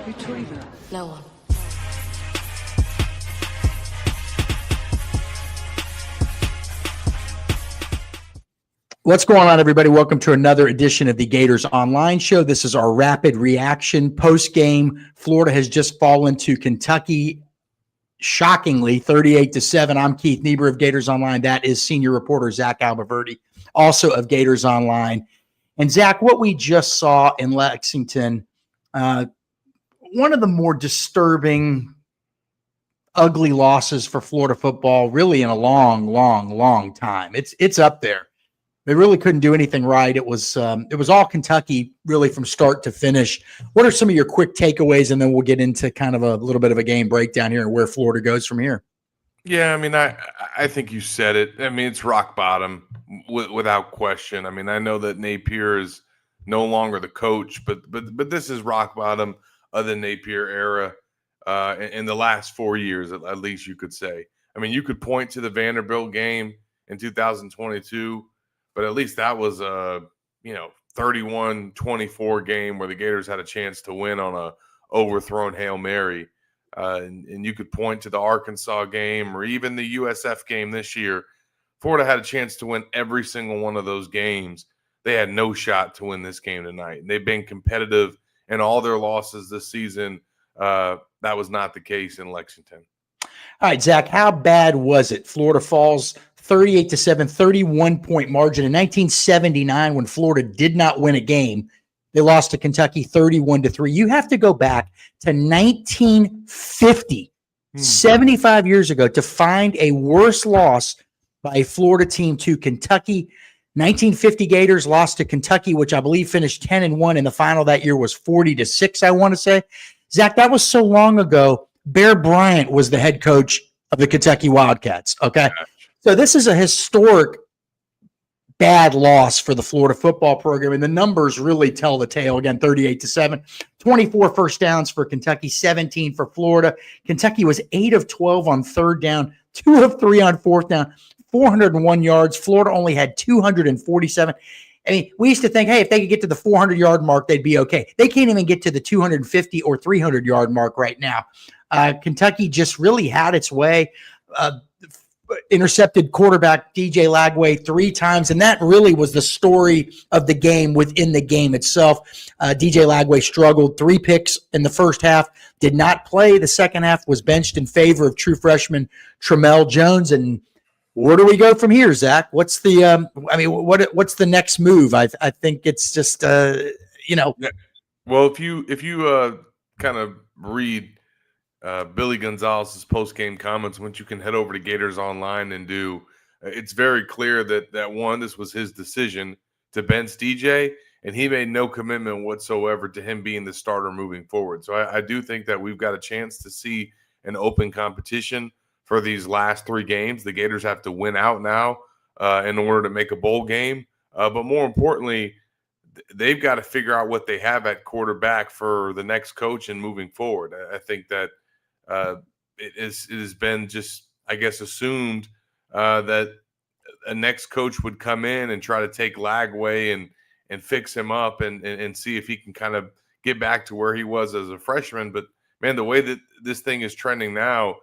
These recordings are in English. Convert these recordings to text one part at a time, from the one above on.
Who told you that? No one. What's going on, everybody? Welcome to another edition of the Gators Online Show. This is our rapid reaction post-game. Florida has just fallen to Kentucky, shockingly, 38-7. I'm Keith Niebuhr of Gators Online. That is senior reporter Zach Alberverdi, also of Gators Online. And Zach, what we just saw in Lexington, one of the more disturbing, ugly losses for Florida football, really in a long time. It's up there. They really couldn't do anything right. It was all Kentucky, really, from start to finish. What are some of your quick takeaways, and then we'll get into kind of a little bit of a game breakdown here and where Florida goes from here? Yeah, I mean, I think you said it. I mean, it's rock bottom without question. I mean, I know that Napier is no longer the coach, but this is rock bottom of the Napier era in the last 4 years, at least you could say. I mean, you could point to the Vanderbilt game in 2022. But at least that was a 31-24 game where the Gators had a chance to win on a overthrown Hail Mary. And you could point to the Arkansas game or even the USF game this year. Florida had a chance to win every single one of those games. They had no shot to win this game tonight. And they've been competitive in all their losses this season. That was not the case in Lexington. All right, Zach, how bad was it? Florida falls 38-7, 31-point margin. In 1979, when Florida did not win a game, they lost to Kentucky 31-3. You have to go back to 1950, 75 years ago, to find a worse loss by a Florida team to Kentucky. 1950 Gators lost to Kentucky, which I believe finished 10-1, and the final that year was 40-6, I want to say. Zach, that was so long ago. Bear Bryant was the head coach of the Kentucky Wildcats, okay? So this is a historic bad loss for the Florida football program, and the numbers really tell the tale. Again, 38-7, 24 first downs for Kentucky, 17 for Florida. Kentucky was 8 of 12 on third down, 2 of 3 on fourth down, 401 yards. Florida only had 247. I mean, we used to think, hey, if they could get to the 400-yard mark, they'd be okay. They can't even get to the 250 or 300-yard mark right now. Kentucky just really had its way. Intercepted quarterback DJ Lagway 3 times, and that really was the story of the game within the game itself. DJ Lagway struggled, 3 picks in the first half, did not play. The second half was benched in favor of true freshman Tramel Jones. And where do we go from here, Zach? What's the what's the next move? I think it's just Yeah. Well, if you kind of read Billy Gonzalez's post-game comments, once you can head over to Gators Online and do, it's very clear that one, this was his decision to bench DJ, and he made no commitment whatsoever to him being the starter moving forward. So I do think that we've got a chance to see an open competition for these last 3 games. The Gators have to win out now in order to make a bowl game. But more importantly, they've got to figure out what they have at quarterback for the next coach and moving forward. I think that it has been just, I guess, assumed that a next coach would come in and try to take Lagway and fix him up and see if he can kind of get back to where he was as a freshman. But, man, the way that this thing is trending now,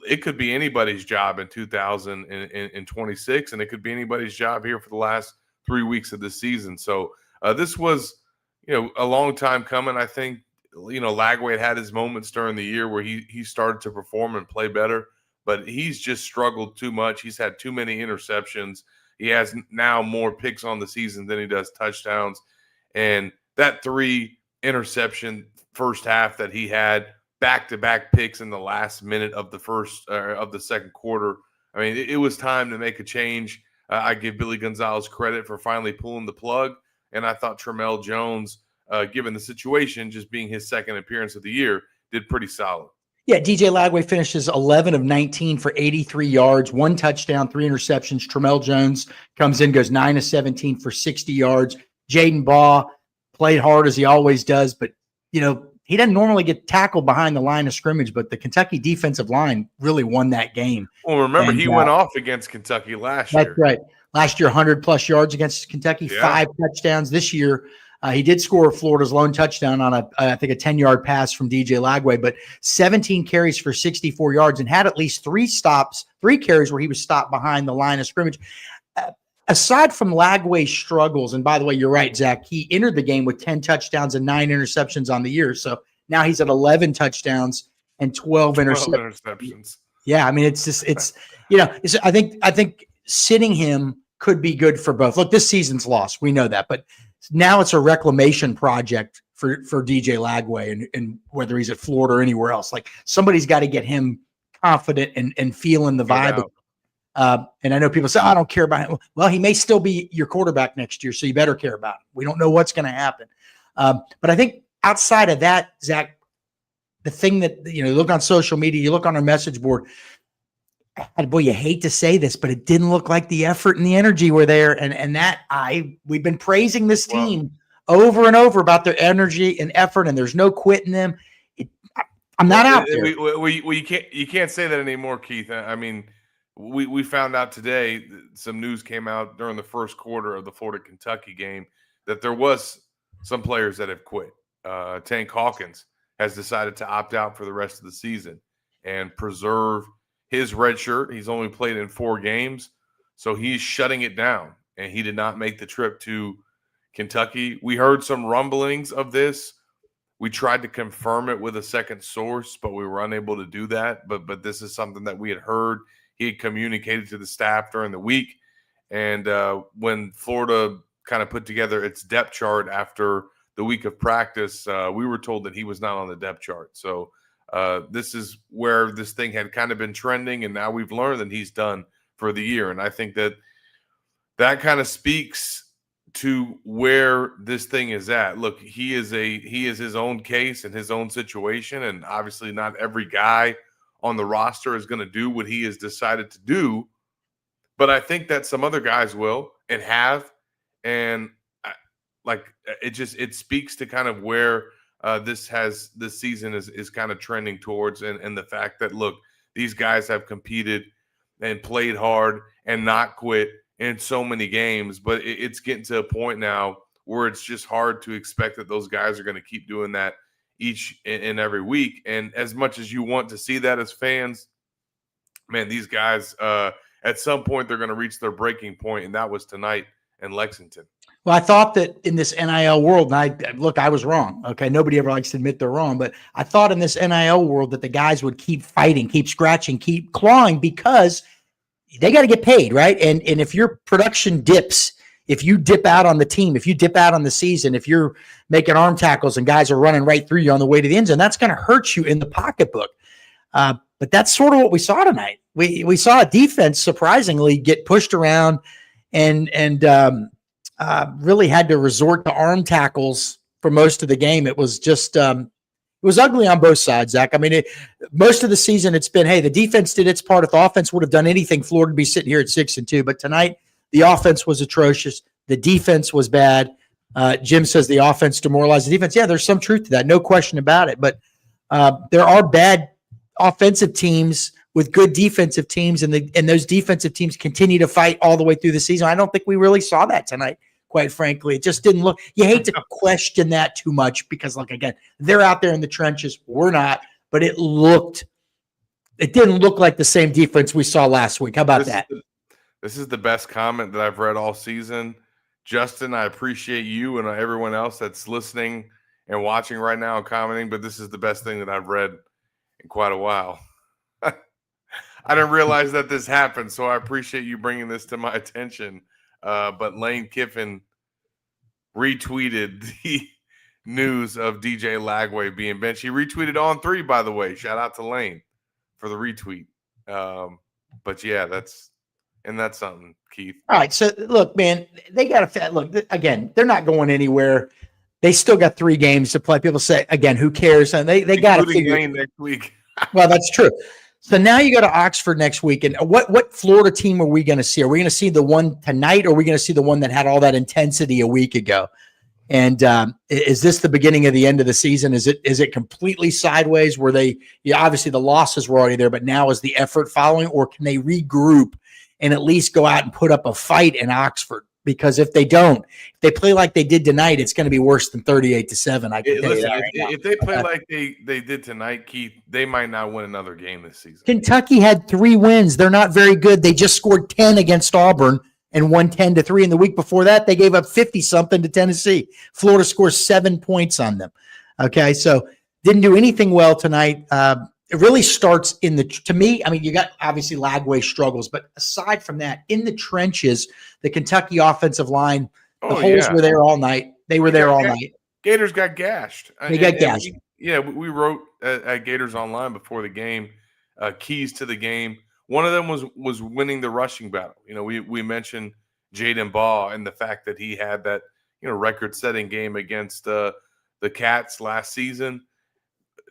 it could be anybody's job in 2026, and it could be anybody's job here for the last 3 weeks of the season. So this was, a long time coming. I think, Lagway had his moments during the year where he started to perform and play better, but he's just struggled too much. He's had too many interceptions. He has now more picks on the season than he does touchdowns. And that 3 interception first half that he had, back-to-back picks in the last minute of the second quarter. I mean, it was time to make a change. I give Billy Gonzalez credit for finally pulling the plug, and I thought Tramel Jones, given the situation, just being his second appearance of the year, did pretty solid. Yeah, DJ Lagway finishes 11 of 19 for 83 yards, 1 touchdown, 3 interceptions. Tramel Jones comes in, goes 9 of 17 for 60 yards. Jaden Baugh played hard as he always does, but, he doesn't normally get tackled behind the line of scrimmage, but the Kentucky defensive line really won that game. Well, remember, he went off against Kentucky last year. That's right. Last year, 100-plus yards against Kentucky, 5 touchdowns. This year, He did score Florida's lone touchdown on I think a 10-yard pass from DJ Lagway, but 17 carries for 64 yards and had at least 3 carries where he was stopped behind the line of scrimmage. Aside from Lagway's struggles, and by the way, you're right, Zach, he entered the game with 10 touchdowns and 9 interceptions on the year. So now he's at 11 touchdowns and 12 interceptions. Yeah, I mean, I think sitting him could be good for both. Look, this season's lost. We know that, but now it's a reclamation project for DJ Lagway, and whether he's at Florida or anywhere else, like somebody's got to get him confident and feeling the vibe. And I know people say, I don't care about him. Well, he may still be your quarterback next year, so you better care about him. We don't know what's going to happen. But I think outside of that, Zach, the thing that, you look on social media, you look on our message board, boy, you hate to say this, but it didn't look like the effort and the energy were there. And we've been praising this team over and over about their energy and effort, and there's no quitting them. I'm not out there. You can't say that anymore, Keith. I mean, we found out today, some news came out during the first quarter of the Florida-Kentucky game that there was some players that have quit. Tank Hawkins has decided to opt out for the rest of the season and preserve his red shirt. He's only played in 4 games, so he's shutting it down, and he did not make the trip to Kentucky. We heard some rumblings of this. We tried to confirm it with a second source, but we were unable to do that. But this is something that we had heard. He had communicated to the staff during the week, and when Florida kind of put together its depth chart after the week of practice, we were told that he was not on the depth chart. So this is where this thing had kind of been trending, and now we've learned that he's done for the year. And I think that kind of speaks to where this thing is at. Look, he is his own case and his own situation, and obviously not every guy on the roster is going to do what he has decided to do. But I think that some other guys will and have, and it speaks to kind of where this season is kind of trending towards, and the fact that, look, these guys have competed and played hard and not quit in so many games, but it's getting to a point now where it's just hard to expect that those guys are going to keep doing that each and every week. And as much as you want to see that as fans, man, these guys, at some point they're going to reach their breaking point, and that was tonight in Lexington. Well, I thought that in this NIL world, and I was wrong. Okay, nobody ever likes to admit they're wrong, but I thought in this NIL world that the guys would keep fighting, keep scratching, keep clawing, because they got to get paid, right? And if your production dips, if you dip out on the team, if you dip out on the season, if you're making arm tackles and guys are running right through you on the way to the end zone, that's going to hurt you in the pocketbook. But that's sort of what we saw tonight. We saw a defense surprisingly get pushed around and really had to resort to arm tackles for most of the game. It was just it was ugly on both sides, Zach. I mean, most of the season it's been, hey, the defense did its part. If the offense would have done anything, Florida would be sitting here at 6-2. But tonight, the offense was atrocious. The defense was bad. Jim says the offense demoralized the defense. Yeah, there's some truth to that. No question about it. But there are bad offensive teams with good defensive teams, and those defensive teams continue to fight all the way through the season. I don't think we really saw that tonight, quite frankly. It just didn't look – you hate to question that too much because, like, again, they're out there in the trenches. We're not. But it didn't look like the same defense we saw last week. How about that? This is the best comment that I've read all season. Justin, I appreciate you and everyone else that's listening and watching right now and commenting, but this is the best thing that I've read in quite a while. I didn't realize that this happened, so I appreciate you bringing this to my attention. But Lane Kiffin retweeted the news of DJ Lagway being benched. He retweeted on 3, by the way. Shout out to Lane for the retweet. But yeah, that's something, Keith. All right. So look, man, they got to look again. They're not going anywhere. They still got 3 games to play. People say again, who cares? And they got to figure Lane next week. Well, that's true. So now you go to Oxford next week, and what Florida team are we going to see? Are we going to see the one tonight, or are we going to see the one that had all that intensity a week ago? And is this the beginning of the end of the season? Is it completely sideways where obviously the losses were already there, but now is the effort following, or can they regroup and at least go out and put up a fight in Oxford? because if they don't, if they play like they did tonight, it's going to be worse than 38-7. I can tell you Listen, that right now. if they play like they did tonight, Keith, they might not win another game this season. Kentucky had 3 wins. They're not very good. They just scored 10 against Auburn and won 10-3. And the week before that, they gave up 50-something to Tennessee. Florida scores 7 points on them. Okay, so didn't do anything well tonight. It really starts to me, I mean, you got obviously Lagway struggles, but aside from that, in the trenches, the Kentucky offensive line, the holes were there all night. They were there all night. Gators got gashed. They got gashed. We wrote at Gators Online before the game, keys to the game. One of them was winning the rushing battle. We mentioned Jaden Baugh and the fact that he had that record-setting game against the Cats last season.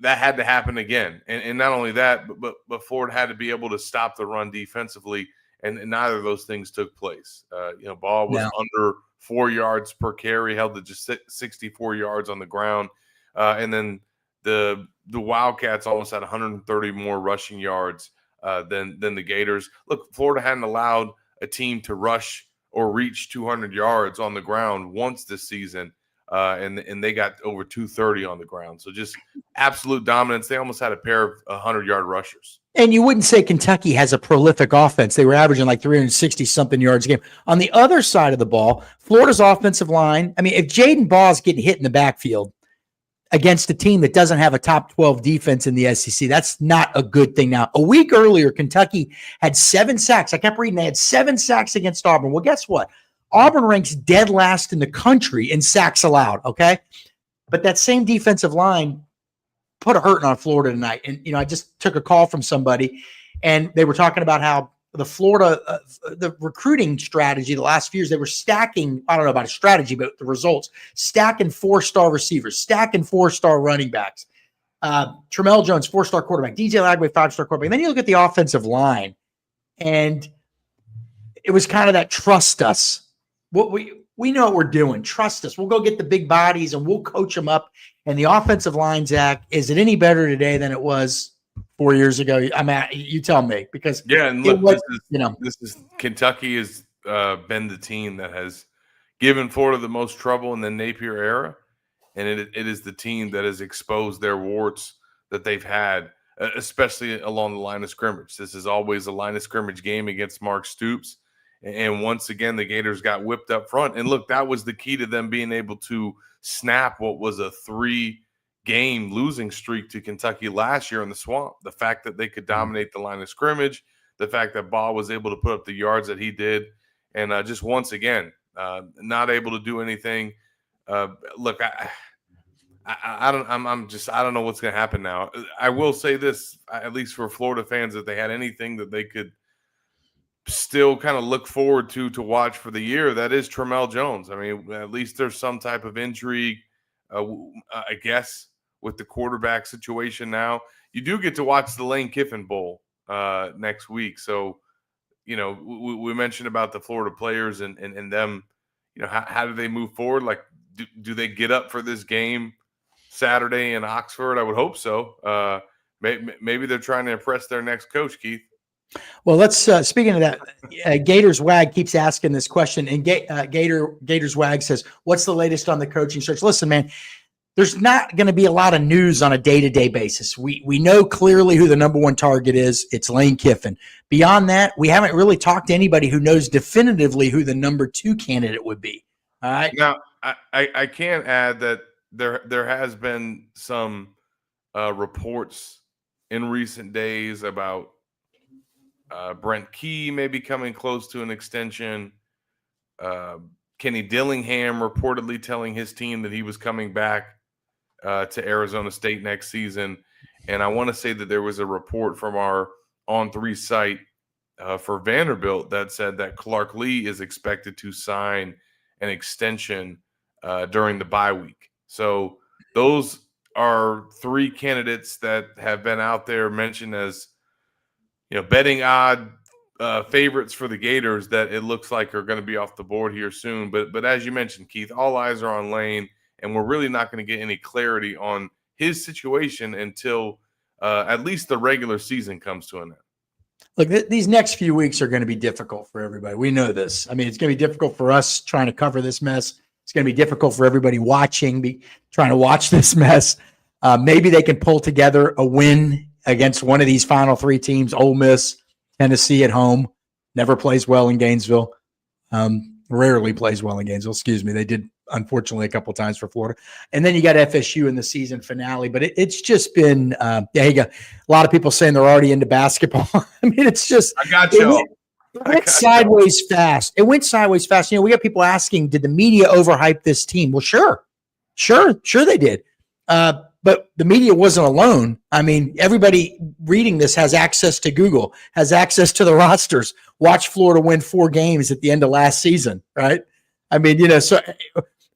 That had to happen again, and not only that, but Ford had to be able to stop the run defensively, and neither of those things took place. Baugh was under 4 yards per carry, held to just 64 yards on the ground, and then the Wildcats almost had 130 more rushing yards than the Gators. Look, Florida hadn't allowed a team to rush or reach 200 yards on the ground once this season. And they got over 230 on the ground. So just absolute dominance. They almost had a pair of 100-yard rushers. And you wouldn't say Kentucky has a prolific offense. They were averaging like 360-something yards a game. On the other side of the ball, Florida's offensive line, I mean, if Jaden Ball's getting hit in the backfield against a team that doesn't have a top 12 defense in the SEC, that's not a good thing. Now, a week earlier, Kentucky had 7 sacks. I kept reading they had 7 sacks against Auburn. Well, guess what? Auburn ranks dead last in the country in sacks allowed, okay? But that same defensive line put a hurting on Florida tonight. And, I just took a call from somebody, and they were talking about how the Florida, the recruiting strategy the last few years, they were stacking, I don't know about a strategy, but the results, stacking 4-star receivers, stacking 4-star running backs. Tramel Jones, 4-star quarterback. DJ Lagway, 5-star quarterback. And then you look at the offensive line, and it was kind of that trust us. We know what we're doing. Trust us. We'll go get the big bodies and we'll coach them up. And the offensive line, Zach, is it any better today than it was 4 years ago? I mean, you tell me, because and look, this is Kentucky has been the team that has given Florida the most trouble in the Napier era, and it is the team that has exposed their warts that they've had, especially along the line of scrimmage. This is always a line of scrimmage game against Mark Stoops. And once again, the Gators got whipped up front. And look, that was the key to them being able to snap what was a 3-game losing streak to Kentucky last year in the Swamp. The fact that they could dominate the line of scrimmage, the fact that Ball was able to put up the yards that he did, and just once again, not able to do anything. Look, I don't know what's going to happen now. I will say this, at least for Florida fans, that they had anything that they could still kind of look forward to watch for the year, that is Tramel Jones. I mean, at least there's some type of intrigue, I guess, with the quarterback situation now. You do get to watch the Lane Kiffin Bowl next week. So, we mentioned about the Florida players and them, how do they move forward? Like, do they get up for this game Saturday in Oxford? I would hope so. Maybe they're trying to impress their next coach, Keith. Well, let's speaking of that, Gators Wag keeps asking this question, and Gators Wag says, "What's the latest on the coaching search?" Listen, man, there's not going to be a lot of news on a day-to-day basis. We know clearly who the number 1 target is. It's Lane Kiffin. Beyond that, we haven't really talked to anybody who knows definitively who the number 2 candidate would be. All right. Now, I can add that there has been some reports in recent days about Brent Key may be coming close to an extension. Kenny Dillingham reportedly telling his team that he was coming back to Arizona State next season. And I want to say that there was a report from our On3 site for Vanderbilt that said that Clark Lee is expected to sign an extension during the bye week. So those are 3 candidates that have been out there mentioned as betting odd favorites for the Gators that it looks like are going to be off the board here soon. But as you mentioned, Keith, all eyes are on Lane, and we're really not going to get any clarity on his situation until at least the regular season comes to an end. Look, these next few weeks are going to be difficult for everybody. We know this. I mean, it's going to be difficult for us trying to cover this mess. It's going to be difficult for everybody trying to watch this mess. Maybe they can pull together a win against one of these final three teams. Ole Miss, Tennessee at home, never plays well in Gainesville. Rarely plays well in Gainesville. Excuse me. They did, unfortunately, a couple of times for Florida. And then you got FSU in the season finale. But it's just been, you got a lot of people saying they're already into basketball. I mean, it's just. I got you. It went sideways fast. It went sideways fast. You know, we got people asking, did the media overhype this team? Well, sure they did. But the media wasn't alone. I mean, everybody reading this has access to Google, has access to the rosters. Watch Florida win 4 games at the end of last season, right? I mean, you know, so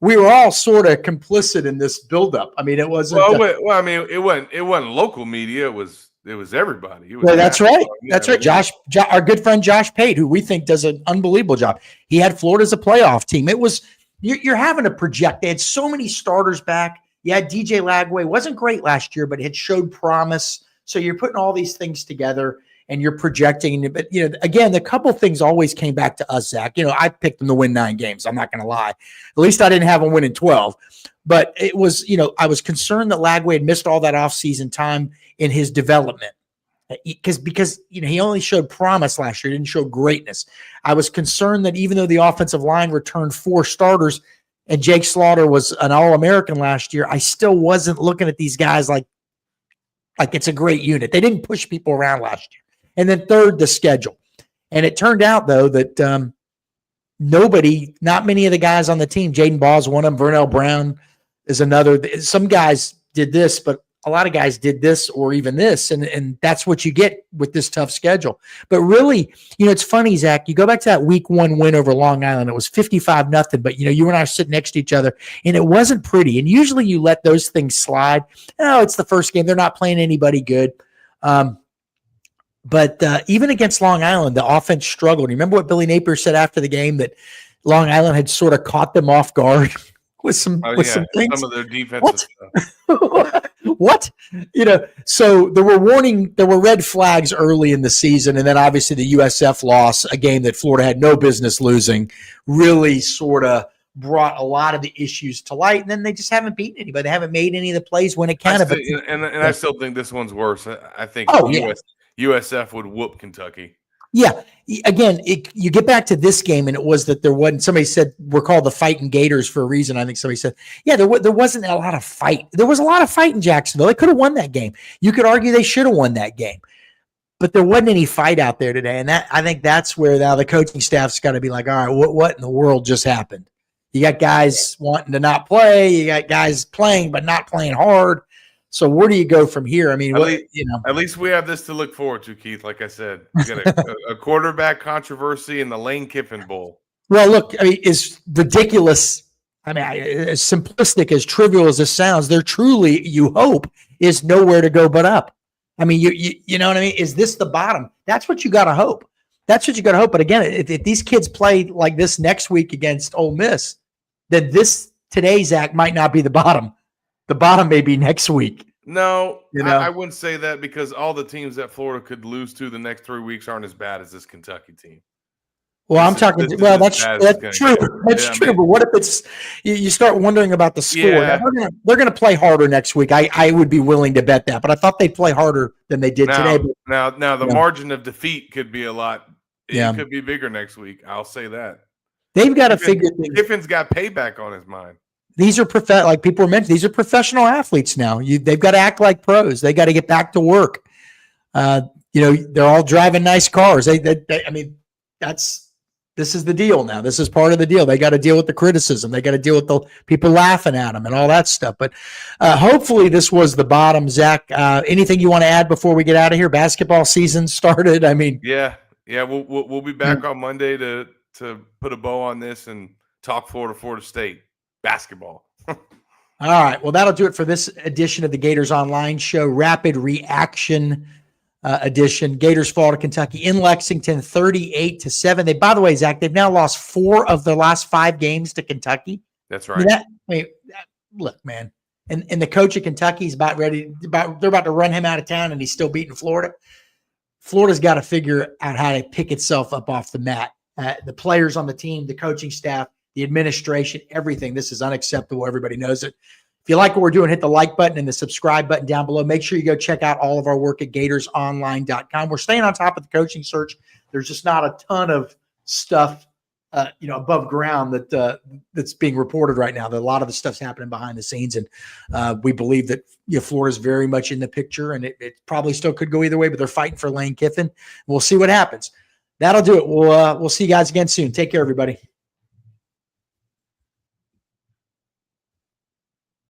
we were all sort of complicit in this buildup. I mean, it wasn't. I mean, it wasn't local media. It was everybody. It was that's right. That's right. Josh, our good friend Josh Pate, who we think does an unbelievable job. He had Florida as a playoff team. It was you're having to project. They had so many starters back. Yeah, DJ Lagway wasn't great last year, but it showed promise. So you're putting all these things together and you're projecting. But, you know, again, the couple things always came back to us, Zach. You know, I picked them to win 9 games. I'm not going to lie. At least I didn't have them winning 12. But it was, you know, I was concerned that Lagway had missed all that offseason time in his development. Because you know, he only showed promise last year. He didn't show greatness. I was concerned that even though the offensive line returned 4 starters, and Jake Slaughter was an All-American last year, I still wasn't looking at these guys like it's a great unit. They didn't push people around last year. And then third, the schedule. And it turned out, though, that not many of the guys on the team, Jaden Ball's one of them, Vernell Brown is another. Some guys did this, but a lot of guys did this or even this, and that's what you get with this tough schedule. But really, you know, it's funny, Zach, you go back to that week 1 win over Long Island. It was 55-0, but, you know, you and I are sitting next to each other, and it wasn't pretty. And usually you let those things slide. Oh, it's the first game. They're not playing anybody good. But even against Long Island, the offense struggled. You remember what Billy Napier said after the game, that Long Island had sort of caught them off guard with some things? Some of their defensive stuff. What? You know, so there were red flags early in the season, and then obviously the USF loss, a game that Florida had no business losing, really sort of brought a lot of the issues to light. And then they just haven't beaten anybody. They haven't made any of the plays when it counted. I still think this one's worse. I think USF would whoop Kentucky. Yeah. Again, you get back to this game, and it was that there wasn't. Somebody said we're called the Fighting Gators for a reason. I think somebody said, yeah, there wasn't a lot of fight. There was a lot of fight in Jacksonville. They could have won that game. You could argue they should have won that game, but there wasn't any fight out there today. And I think that's where now the coaching staff's got to be like, all right, what in the world just happened? You got guys wanting to not play. You got guys playing but not playing hard. So where do you go from here? I mean, at least we have this to look forward to, Keith. Like I said, we got a quarterback controversy in the Lane Kiffin Bowl. Well, look, I mean, it's ridiculous. I mean, as simplistic, as trivial as this sounds, there truly, you hope, is nowhere to go but up. I mean, you know what I mean? Is this the bottom? That's what you got to hope. That's what you got to hope. But again, if these kids play like this next week against Ole Miss, then today, Zach, might not be the bottom. The bottom may be next week. No, I wouldn't say that, because all the teams that Florida could lose to the next 3 weeks aren't as bad as this Kentucky team. Well, that's true. That's true. But what if it's you start wondering about the score? Yeah. Now, they're going to play harder next week. I would be willing to bet that, but I thought they'd play harder than they did today. But, now the margin of defeat could be a lot. It could be bigger next week. I'll say that. They've got to figure things. Kiffin's got payback on his mind. These are like people were mentioning. These are professional athletes now. They've got to act like pros. They got to get back to work. You know, they're all driving nice cars. I mean, this is the deal now. This is part of the deal. They got to deal with the criticism. They got to deal with the people laughing at them and all that stuff. But hopefully this was the bottom. Zach, anything you want to add before we get out of here? Basketball season started. I mean, yeah. We'll be back on Monday to put a bow on this and talk Florida State basketball. All right. Well, that'll do it for this edition of the Gators Online Show, Rapid Reaction edition. Gators fall to Kentucky in Lexington, 38-7. They, by the way, Zach, they've now lost 4 of their last 5 games to Kentucky. That's right. Look, man, and the coach of Kentucky is they're about to run him out of town, and he's still beating Florida. Florida's got to figure out how to pick itself up off the mat. The players on the team, the coaching staff, the administration, everything. This is unacceptable. Everybody knows it. If you like what we're doing, hit the like button and the subscribe button down below. Make sure you go check out all of our work at gatorsonline.com. We're staying on top of the coaching search. There's just not a ton of stuff, above ground that's being reported right now. That a lot of the stuff's happening behind the scenes, and we believe that Florida's very much in the picture, and it probably still could go either way. But they're fighting for Lane Kiffin. We'll see what happens. That'll do it. We'll see you guys again soon. Take care, everybody.